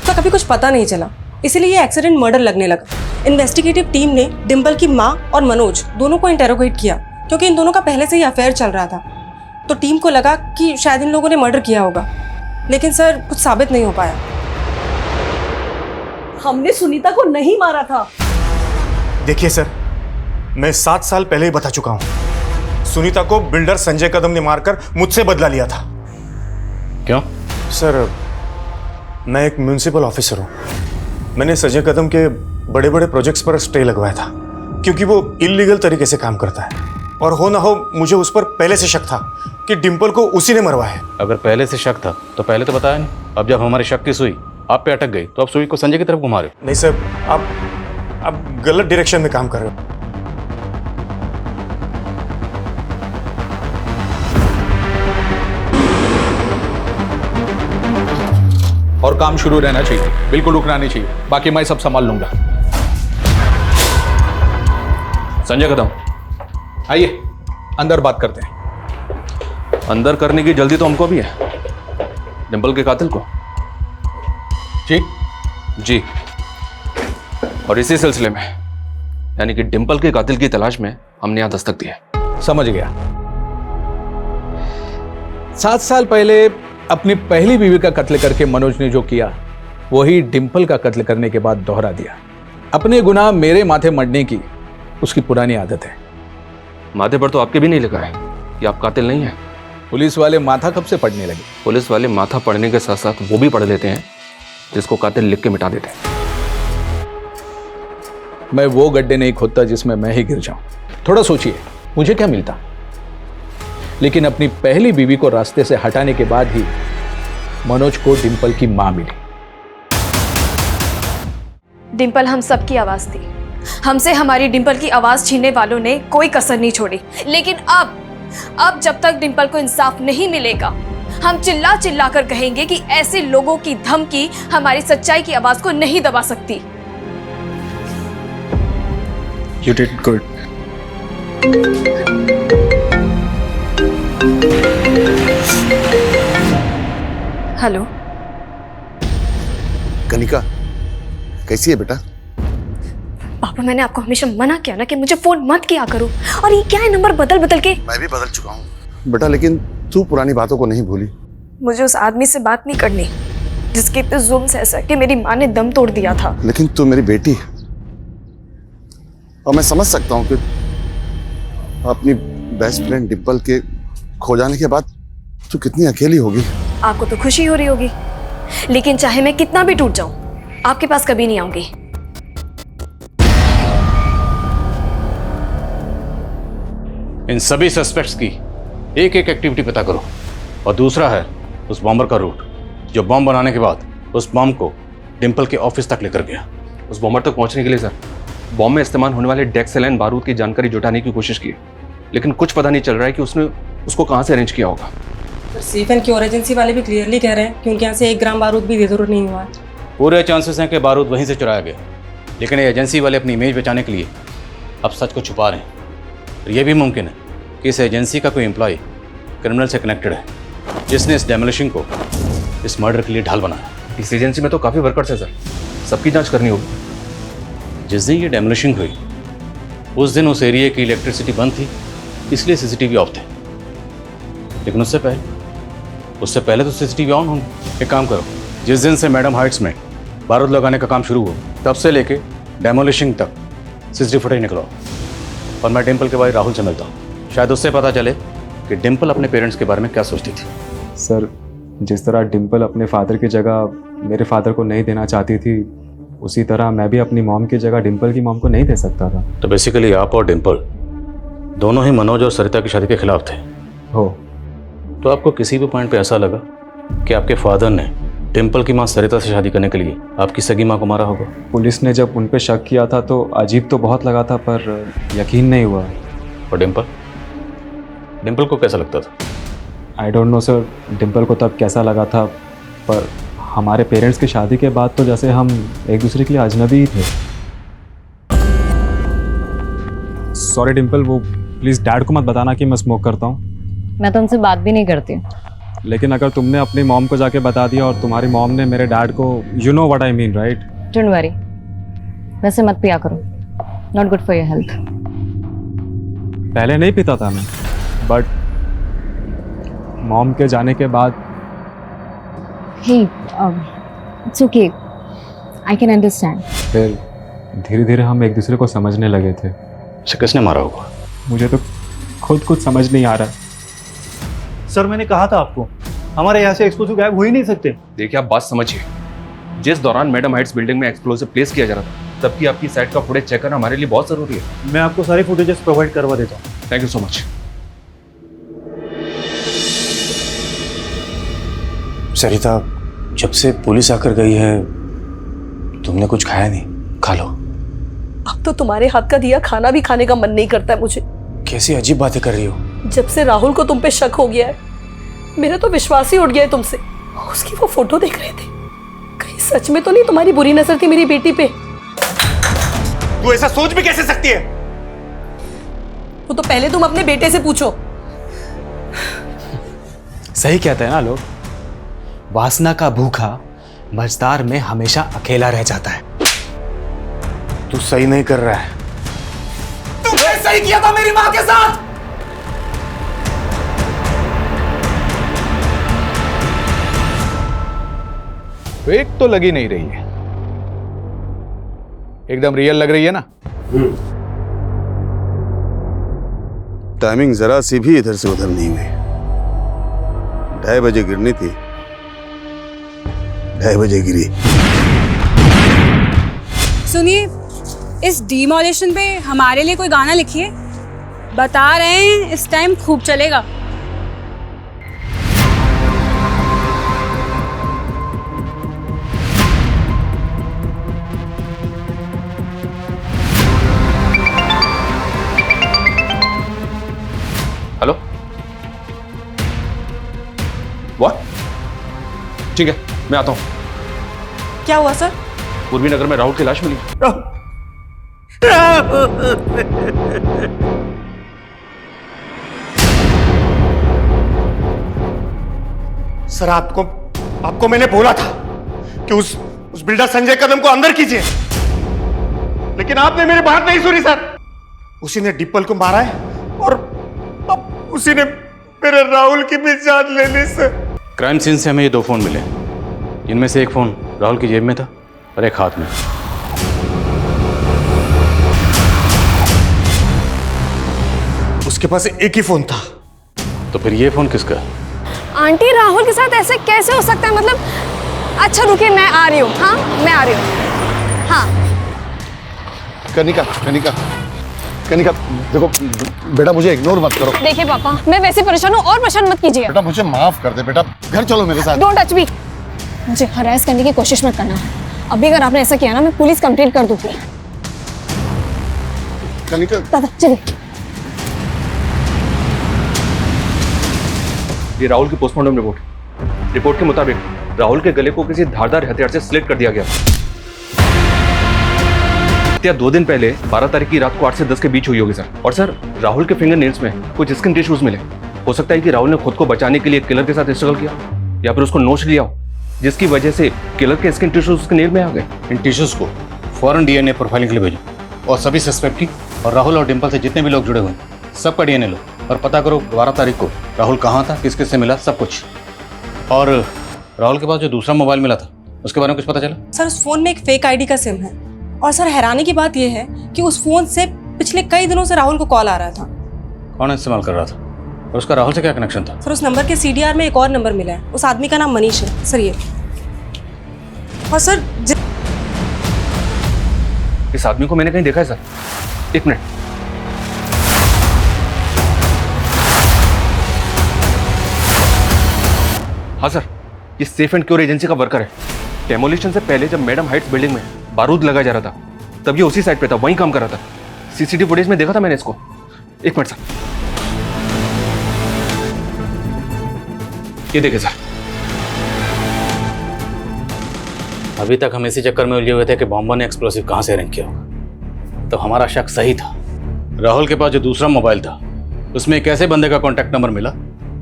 तो कभी कुछ पता नहीं चला, इसीलिए ये एक्सीडेंट मर्डर लगने लगा। इन्वेस्टिगेटिव टीम ने डिम्पल की माँ और मनोज दोनों को इंटेरोगेट किया, क्योंकि इन दोनों का पहले से ही अफेयर चल रहा था। तो टीम को लगा कि शायद इन लोगों ने मर्डर किया होगा, लेकिन सर कुछ साबित नहीं हो पाया। हमने सुनीता को नहीं मारा था। देखिए सर, मैं 7 साल पहले ही बता चुका हूं, सुनीता को बिल्डर संजय कदम ने मारकर मुझसे बदला लिया था। क्यों? सर मैं एक म्यूनिसिपल ऑफिसर हूं, मैंने संजय कदम के बड़े बड़े प्रोजेक्ट्स पर स्टे लगवाया था, क्योंकि वो इलीगल तरीके से काम करता है, और हो ना हो मुझे उस पर पहले से शक था कि डिम्पल को उसी ने मरवाया है। अगर पहले से शक था तो पहले तो बताया नहीं। अब जब हमारी शक की सुई आप पे अटक गई तो अब सुई को संजय की तरफ घुमा रहे हो। नहीं सर, आप गलत डायरेक्शन में काम कर रहे हो। और काम शुरू रहना चाहिए, बिल्कुल रुकना नहीं चाहिए, बाकी मैं सब संभाल लूंगा। संजय कदम, आइए अंदर बात करते हैं। अंदर करने की जल्दी तो हमको भी है, डिम्पल के कातिल को। जी जी, और इसी सिलसिले में यानी कि डिम्पल के कातिल की तलाश में हमने यहां दस्तक दी है। समझ गया। 7 साल पहले अपनी पहली बीवी का कत्ल करके मनोज ने जो किया वही डिम्पल का कत्ल करने के बाद दोहरा दिया। अपने गुनाह मेरे माथे मढ़ने की उसकी पुरानी आदत है। माथे पर तो आपके भी नहीं लिखा है कि आप कातिल नहीं हैं। पुलिस वाले माथा कब से पढ़ने लगे? पुलिस वाले माथा पढ़ने के साथ साथ वो भी पढ़ लेते हैं जिसको कातिल लिख के मिटा देते हैं। मैं वो गड्ढे नहीं खोदता जिसमें मैं ही गिर जाऊं। थोड़ा सोचिए, मुझे क्या मिलता? लेकिन अपनी पहली बीवी को रास्ते से हटाने के बाद ही मनोज को डिम्पल की मां मिली। डिम्पल हम सबकी आवाज थी, हमसे हमारी डिम्पल की आवाज छीनने वालों ने कोई कसर नहीं छोड़ी। लेकिन अब जब तक डिम्पल को इंसाफ नहीं मिलेगा, हम चिल्ला चिल्ला कर कहेंगे कि ऐसे लोगों की धमकी हमारी सच्चाई की आवाज को नहीं दबा सकती। You did good. Hello Kanika, कैसी है बेटा? पापा, मैंने आपको हमेशा मना किया ना कि मुझे फोन मत किया करो, और ये क्या है नंबर बदल बदल के। मैं भी बदल चुका हूँ बेटा, लेकिन तू पुरानी बातों को नहीं भूली। मुझे उस आदमी से बात नहीं करनी जिसके इतने जुल्म से ऐसा कि मेरी माँ ने दम तोड़ दिया था। लेकिन तू मेरी बेटी है, और मैं समझ सकता हूँ कि अपनी बेस्ट फ्रेंड डिम्पल के खो जाने के बाद तू कितनी अकेली होगी। आपको तो खुशी हो रही होगी, लेकिन चाहे मैं कितना भी टूट जाऊं, आपके पास कभी नहीं आऊंगी। इन सभी सस्पेक्ट्स की एक एक एक्टिविटी पता करो, और दूसरा है उस बॉम्बर का रूट जो बॉम्ब बनाने के बाद उस बॉम्ब को डिम्पल के ऑफिस तक लेकर गया। उस बॉम्बर तक पहुंचने के लिए सर बॉम्ब में इस्तेमाल होने वाले डेक्सेलाइन बारूद की जानकारी जुटाने की कोशिश की, लेकिन कुछ पता नहीं चल रहा है कि उसने उसको कहाँ से अरेंज किया होगा। सेफ एंड क्योर एजेंसी वाले भी क्लियरली कह रहे हैं कि उनके यहाँ से 1 ग्राम बारूद भी बेदुर नहीं हुआ है। पूरे चांसेस हैं कि बारूद वहीं से चुराया गया, लेकिन ये एजेंसी वाले अपनी इमेज बचाने के लिए अब सच को छुपा रहे हैं। और यह भी मुमकिन है कि इस एजेंसी का कोई एम्प्लॉय क्रिमिनल से कनेक्टेड है, जिसने इस डेमोलिशन को इस मर्डर के लिए ढाल बनाया। इस एजेंसी में तो काफ़ी वर्कर्स हैं सर, सबकी जांच करनी होगी। जिस दिन ये डेमोलिशन हुई उस दिन उस एरिया की इलेक्ट्रिसिटी बंद थी, इसलिए सीसीटीवी ऑफ थे। लेकिन उससे पहले तो सीसीटीवी ऑन होंगे। एक काम करो, जिस दिन से मैडम हाइट्स में बारूद लगाने का काम शुरू हुआ तब से लेके डेमोलिशन तक सीसीटीवी फुटेज निकलवाओ, और मैं डिम्पल के भाई राहुल से मिलता हूँ। शायद उससे पता चले कि डिम्पल अपने पेरेंट्स के बारे में क्या सोचती थी। सर, जिस तरह डिम्पल अपने फादर की जगह मेरे फादर को नहीं देना चाहती थी, उसी तरह मैं भी अपनी मॉम की जगह डिम्पल की मॉम को नहीं दे सकता था। तो बेसिकली आप और डिम्पल दोनों ही मनोज और सरिता की शादी के खिलाफ थे। हो। तो आपको किसी भी पॉइंट पे ऐसा लगा कि आपके फादर ने डिम्पल की मां सरिता से शादी करने के लिए आपकी सगी मां को मारा होगा? पुलिस ने जब उन पे शक किया था तो अजीब तो बहुत लगा था, पर यकीन नहीं हुआ। और डिम्पल? डिम्पल को कैसा लगता था? I don't know sir, Dimple को तब कैसा लगा था, पर हमारे पेरेंट्स की शादी के बाद तो जैसे हम एक दूसरे के लिए अजनबी ही थे। सॉरी डिम्पल, वो प्लीज़ डैड को मत बताना कि मैं स्मोक करता हूँ। मैं तो उनसे बात भी नहीं करती। लेकिन अगर तुमने अपनी मॉम को जाके बता दिया और तुम्हारी मॉम ने मेरे डैड को, you know what I mean right? Don't worry, वैसे मत पिया करो, not good for your health. पहले नहीं पीता था मैं, बट मॉम के जाने के बाद hey it's okay, I can understand. फिर धीरे धीरे हम एक दूसरे को समझने लगे थे। उसे किसने मारा होगा? मुझे तो खुद कुछ समझ नहीं आ रहा। सर मैंने कहा था आपको, हमारे यहाँ से एक्सप्लोसिव गायब हो ही नहीं सकते। देखिए आप बात समझिए, जिस दौरान मैडम हाइट्स बिल्डिंग में एक्सप्लोसिव प्लेस किया जा रहा था, तब की आपकी साइट का फुटेज चेक करना हमारे लिए बहुत जरूरी है। मैं आपको सारे फुटेजेस प्रोवाइड करवा देता हूँ। Thank you so much. Sarita, जब से पुलिस आकर गई है तुमने कुछ खाया नहीं, खा लो। अब तो तुम्हारे हाथ का दिया खाना भी खाने का मन नहीं करता है मुझे। कैसी अजीब बातें कर रही हो। जब से राहुल को तुम पे शक हो गया है, मेरा तो विश्वास ही उठ गया है तुमसे। उसकी वो फोटो देख रहे थे, कहीं सच में तो नहीं तुम्हारी बुरी नजर थी मेरी बेटी पे? तू ऐसा सोच भी कैसे सकती है? वो तो पहले तुम अपने बेटे से पूछो। सही कहते हैं ना लोग, वासना का भूखा मझदार में हमेशा अकेला रह जाता है। तू सही नहीं कर रहा है। तुमने सही किया था मेरी मां के साथ। फेक तो लगी नहीं रही है, एकदम रियल लग रही है ना? टाइमिंग जरा सी भी इधर से उधर नहीं हुई। 2:30 बजे गिरनी थी, 2:30 बजे गिरी। सुनिए, इस डिमोलिशन पे हमारे लिए कोई गाना लिखिए, बता रहे हैं इस टाइम खूब चलेगा। Hello, what? ठीक है, मैं आता हूँ। क्या हुआ सर? पूर्वी नगर में राहुल की लाश मिली। सर, आपको मैंने बोला था कि उस बिल्डर संजय कदम को अंदर कीजिए, लेकिन आपने मेरी बात नहीं सुनी सर। उसी ने डिम्पल को मारा है और अब उसी ने मेरे राहुल की भी जान ले ली सर। क्राइम सीन से हमें ये 2 फोन मिले, इनमें से एक फोन राहुल की जेब में था और एक हाथ में। उसके पास एक ही फोन था। तो फिर ये फोन किसका? आंटी, राहुल के साथ ऐसे कैसे हो सकता है? मतलब अच्छा रुकिए, मैं आ रही हूँ। हाँ, मैं आ रही हूँ। हाँ कनिका, कनिका, कनिका, देखो बेटा, मुझे इग्नोर मत करो। देखिए पापा, मैं वैसे परेशान हूँ और परेशान मत कीजिए। बेटा मुझे माफ कर दे बेटा, घर चलो मेरे साथ। Don't touch me. मुझे हरास करने की कोशिश मत करना। अभी अगर आपने ऐसा किया ना, मैं पुलिस कंप्लेंट कर दूंगी। कनिका, दादा चलिए। ये राहुल की पोस्टमार्टम रिपोर्ट के मुताबिक राहुल के गले को किसी धारदार हथियार से स्लिट कर दिया गया। हत्या 2 दिन पहले 12 तारीख की रात को 8 से 10 के बीच हुई होगी सर। और सर, राहुल के फिंगर नेल्स में कुछ स्किन टिश्यूज मिले। हो सकता है कि राहुल ने खुद को बचाने के लिए किलर के साथ स्ट्रगल किया या फिर उसको नोच लिया हो, जिसकी वजह से किलर के स्किन टिश्यूज उसके नेल में आ गए। इन टिश्यूज को फौरन डीएनए प्रोफाइलिंग के लिए भेजो और सभी सस्पेक्ट की और राहुल और डिम्पल से जितने भी लोग जुड़े हुए हैं सबका डीएनए लो और पता करो 12 तारीख को राहुल कहाँ था, किस किस से मिला, सब कुछ। और राहुल के पास जो दूसरा मोबाइल मिला था उसके बारे में कुछ पता चला? सर, उस फोन में एक फेक आईडी का सिम है। और सर, हैरानी की बात यह है कि उस फोन से पिछले कई दिनों से राहुल को कॉल आ रहा था। कौन इस्तेमाल कर रहा था और उसका राहुल से क्या कनेक्शन था? सर, उस नंबर के CDR में एक और नंबर मिला है। उस आदमी का नाम मनीष है सर। ये और सर इस आदमी को मैंने कहीं देखा है सर। 1 मिनट। हाँ सर, ये सेफ एंड क्योर एजेंसी का वर्कर है। डेमोलिशन से पहले जब मैडम हाइट्स बिल्डिंग में बारूद लगाया जा रहा था तब ये उसी साइड पे था, वहीं काम कर रहा था। CCTV फुटेज में देखा था मैंने इसको। 1 मिनट सर। ये देखिए सर। अभी तक हम इसी चक्कर में उलझे हुए थे कि बॉम्बर ने एक्सप्लोसिव कहाँ से अरेंज किया होगा। तो हमारा शक सही था। राहुल के पास जो दूसरा मोबाइल था उसमें एक ऐसे बंदे का कॉन्टैक्ट नंबर मिला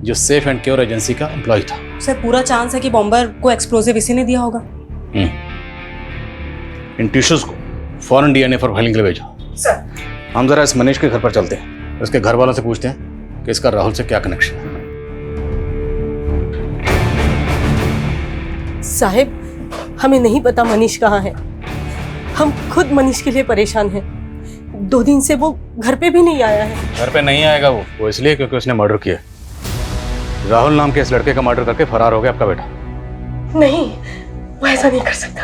जो सेफ एंड क्योर एजेंसी का एम्प्लॉय था। सर पूरा चांस है कि बॉम्बर को एक्सप्लोसिव इसी ने दिया होगा। इन टिश्यूज को फॉरेन डीएनए फॉर फाइलिंग के लिए भेजो। सर हम जरा इस मनीष के घर पर चलते हैं, उसके घर वालों से पूछते हैं कि इसका राहुल से क्या कनेक्शन है। साहिब हमें नहीं पता मनीष कहाँ है। हम खुद मनीष के लिए परेशान हैं। 2 दिन से वो घर पे भी नहीं आया है। घर पे नहीं आएगा वो इसलिए क्योंकि उसने मर्डर किया। राहुल नाम के इस लड़के का मर्डर करके फरार हो गया आपका बेटा। नहीं, वो ऐसा नहीं कर सकता।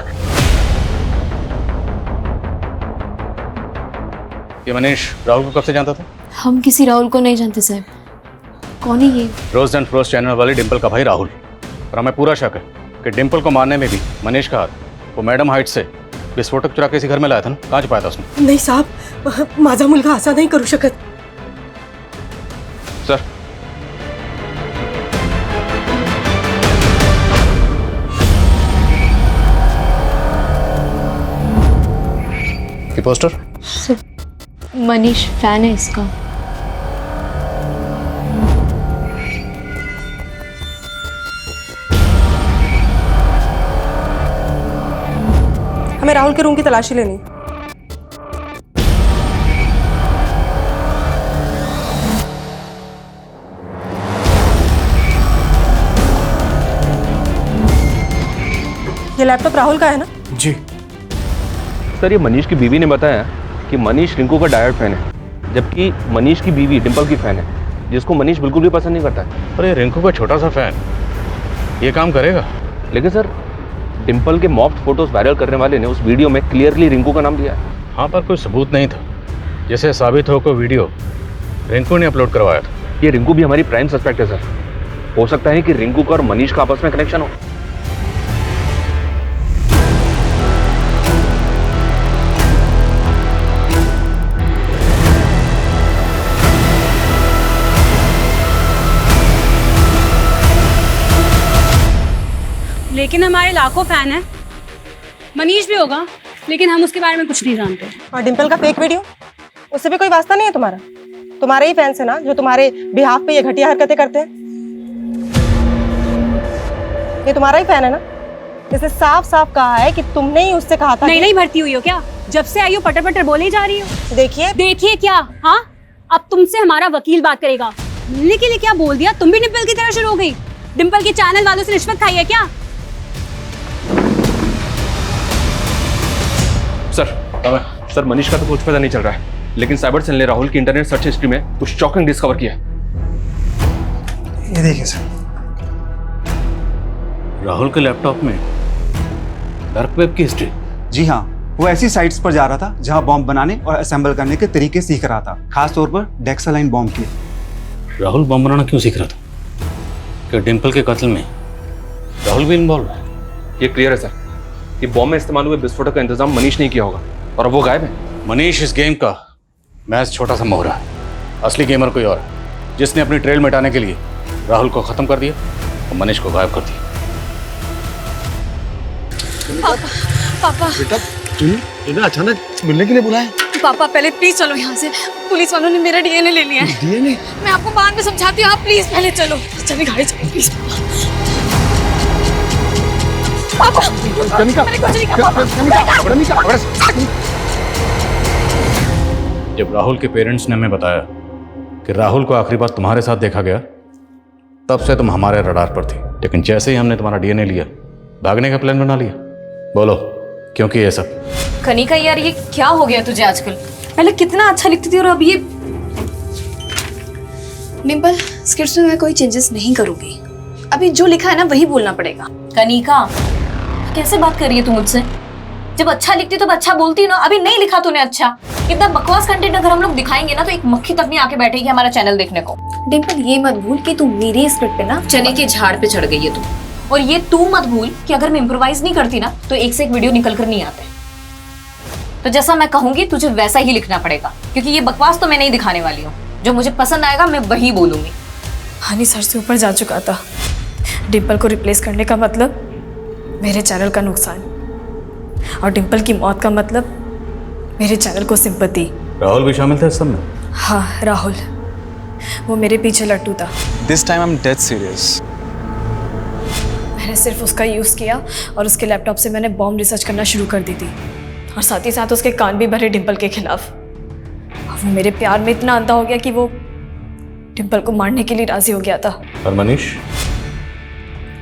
ये मनीष राहुल को कब से जानता था? हम किसी राहुल को नहीं जानते साहब। कौन है ये? रोज एंड फ्रोस्ट चैनल वाली डिम्पल का भाई राहुल। और हमें पूरा शक है कि डिम्पल को मारने में भी मनीष का हाथ वो मैडम हाइट से विस्फोटक चुरा के इसी घर में लाया था ना। कहाँ छुपाया था उसने? नहीं साहब, माझा मुलगा असा नहीं करू शकत। सर ये पोस्टर? मनीष फैन है इसका। हमें राहुल के रूम की तलाशी लेनी। ये लैपटॉप राहुल का है ना? जी सर, ये मनीष की बीवी ने बताया कि मनीष रिंकू का डायरेक्ट फैन है, जबकि मनीष की बीवी डिम्पल की फैन है, जिसको मनीष बिल्कुल भी पसंद नहीं करता है। अरे रिंकू का छोटा सा फैन ये काम करेगा? लेकिन सर डिम्पल के मॉफ्ड फोटोज वायरल करने वाले ने उस वीडियो में क्लियरली रिंकू का नाम दिया है। हाँ, पर कोई सबूत नहीं था जिससे साबित हो कि वीडियो रिंकू ने अपलोड करवाया था। ये रिंकू भी हमारी प्राइम सस्पेक्ट है सर। हो सकता है कि रिंकू का और मनीष का आपस में कनेक्शन हो। लेकिन हमारे लाखों फैन हैं। मनीष भी होगा, लेकिन हम उसके बारे में कुछ नहीं जानते। और डिम्पल का फेक वीडियो, उससे भी कोई वास्ता नहीं है तुम्हारा? तुम्हारे ही फैंस है ना जो तुम्हारे बिहाफ पे ये घटिया हरकतें करते हैं। ये तुम्हारा ही फैन है ना? इसने साफ साफ कहा है कि तुमने ही उससे कहा था। नहीं भर्ती हुई हो क्या? जब से आई हो पटर पटर बोले ही जा रही हो। देखिए क्या? हाँ, अब तुमसे हमारा वकील बात करेगा। मिलने के लिए क्या बोल दिया? तुम भी डिम्पल की तरह शुरू हो गई। डिम्पल के चैनल वालों से रिश्वत खाई है क्या? सर मनीष का तो कुछ पता नहीं चल रहा है, लेकिन साइबर सेल ने राहुल की इंटरनेट सर्च हिस्ट्री में कुछ शॉकिंग डिस्कवर किया। ये देखिए सर, राहुल के लैपटॉप में डार्क वेब की हिस्ट्री। जी हाँ, वो ऐसी साइट्स पर जा रहा था जहां बॉम्ब बनाने और असेंबल करने के तरीके सीख रहा था, खास तौर पर डेक्सालाइन बॉम्ब के। राहुल बॉम्ब बनाना क्यों सीख रहा था? कि डिम्पल के कत्ल में राहुल भी इन्वॉल्व है? ये क्लियर है सर कि बॉम्ब में इस्तेमाल हुए विस्फोटक का इंतजाम मनीष ने किया होगा और अब वो गायब है। मनीष इस गेम का मैच छोटा सा मोहरा है। असली गेमर कोई और है, जिसने अपनी ट्रेल मिटाने के लिए राहुल को खत्म कर दिया और मनीष को गायब कर दिया। पापा बेटा तुम्हें अचानक मिलने के लिए बुलाया? पापा पहले प्लीज चलो यहाँ से। पुलिस वालों ने मेरा डीएनए ले लिया है। डीएनए? मैं आपको बाद में समझाती हूँ, आप प्लीज पहले चलो। चलिए गाड़ी चलो प्लीज। पापा मैंने कुछ नहीं कहा। जब राहुल के पेरेंट्स ने हमें बताया कि राहुल को आखिरी बार तुम्हारे साथ देखा गया, तब से तुम हमारे रडार पर थी। लेकिन जैसे ही हमने तुम्हारा डीएनए लिया, भागने का प्लान बना लिया। बोलो क्योंकि ये सब? कनिका यार, ये क्या हो गया तुझे आजकल? पहले कितना अच्छा लिखती थी और अब ये। डिम्पल, स्क्रिप्ट में मैं कोई चेंजेस नहीं करूंगी। अभी जो लिखा है ना वही बोलना पड़ेगा। कनिका कैसे बात कर रही है तू मुझसे? जब अच्छा लिखती तो अच्छा बोलती ना। अभी नहीं लिखा तूने अच्छा। इतना बकवास कंटेंट अगर हम लोग दिखाएंगे ना तो एक मक्खी तक नहीं आके बैठेगी हमारा चैनल देखने को। डिम्पल, ये मत भूल कि तू मेरे स्क्रिप्ट पे ना चने के झाड़ पे चढ़ गई है तू। और ये तू मत भूल कि अगर मैं इम्प्रोवाइज नहीं करती ना तो एक से एक वीडियो निकल कर नहीं आते। तो जैसा मैं कहूंगी तुझे वैसा ही लिखना पड़ेगा, क्योंकि ये बकवास तो मैं नहीं दिखाने वाली हूँ। जो मुझे पसंद आएगा मैं वही बोलूंगी। हानि सर से ऊपर जा चुका था, डिम्पल को रिप्लेस करने का मतलब मेरे चैनल का नुकसान, और डिम्पल की मौत का मतलब मेरे चैनल को सिंपैथी। राहुल भी शामिल था इस सब में? हाँ, राहुल, वो मेरे पीछे लट्टू था। This time I am dead serious. मैंने सिर्फ उसका यूज़ किया और उसके लैपटॉप से मैंने बॉम्ब रिसर्च करना शुरू कर दी थी, और साथ ही साथ उसके कान भी भरे डिम्पल के खिलाफ। और वो मेरे प्यार में इतना अंधा हो गया कि वो डिम्पल को मारने के लिए राजी हो गया था। और मनीष,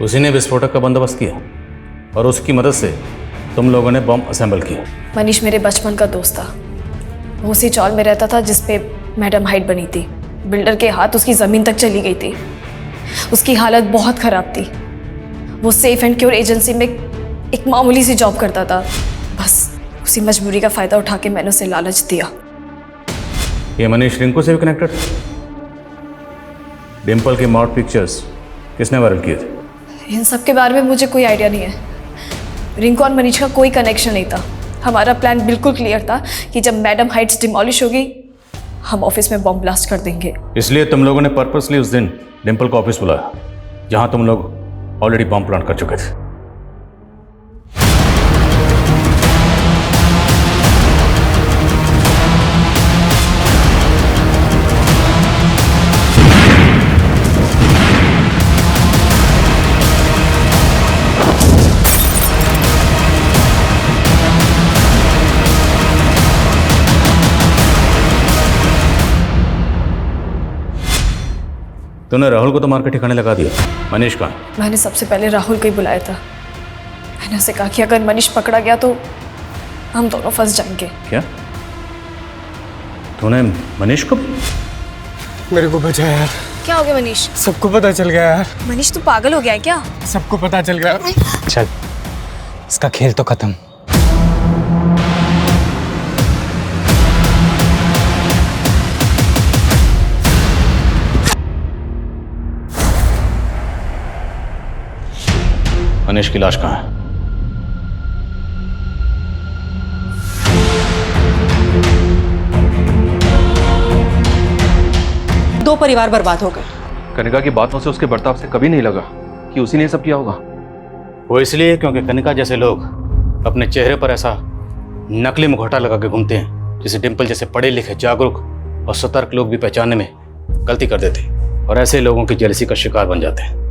उसी ने विस्फोटक का बंदोबस्त किया और उसकी मदद से तुम लोगों ने बॉम्ब असेंबल किया। मनीष मेरे बचपन का दोस्त था। वो उसी चौल में रहता था जिस पे मैडम हाइट बनी थी। बिल्डर के हाथ उसकी ज़मीन तक चली गई थी। उसकी हालत बहुत ख़राब थी। वो सेफ एंड क्योर एजेंसी में एक मामूली सी जॉब करता था। बस उसी मजबूरी का फ़ायदा उठा के मैंने उसे लालच दिया। ये मनीष रिंकू से भी कनेक्टेड था? डिम्पल के मॉड पिक्चर्स किसने वायरल किए थे? इन सब के बारे में मुझे कोई आइडिया नहीं है। रिंकू और मनीष का कोई कनेक्शन नहीं था। हमारा प्लान बिल्कुल क्लियर था कि जब मैडम हाइट्स डिमोलिश होगी हम ऑफिस में बॉम्ब ब्लास्ट कर देंगे। इसलिए तुम लोगों ने पर्पसली उस दिन डिम्पल को ऑफिस बुलाया जहां तुम लोग ऑलरेडी बॉम्ब प्लांट कर चुके थे। तूने राहुल को तो मार के ठिकाने लगा दिया। मनीष कहाँ? मैंने सबसे पहले राहुल को ही बुलाया था। मैंने उसे कहा कि अगर मनीष पकड़ा गया तो हम दोनों फंस जाएंगे। क्या तूने मनीष को? मेरे को बचा यार। क्या हो गया मनीष? सबको पता चल गया यार। मनीष तू पागल हो गया है क्या? सबको पता चल गया। चल, इसका खेल तो खत्म। मनीष की लाश कहाँ है? दो परिवार बर्बाद हो गए। कनिका की बातों से, उसके बर्ताव से कभी नहीं लगा कि उसी ने ये सब किया होगा। वो इसलिए क्योंकि कनिका जैसे लोग अपने चेहरे पर ऐसा नकली मुखौटा लगा के घूमते हैं जिसे डिम्पल जैसे पढ़े लिखे, जागरूक और सतर्क लोग भी पहचानने में गलती कर देते हैं और ऐसे लोगों की जेलसी का शिकार बन जाते हैं।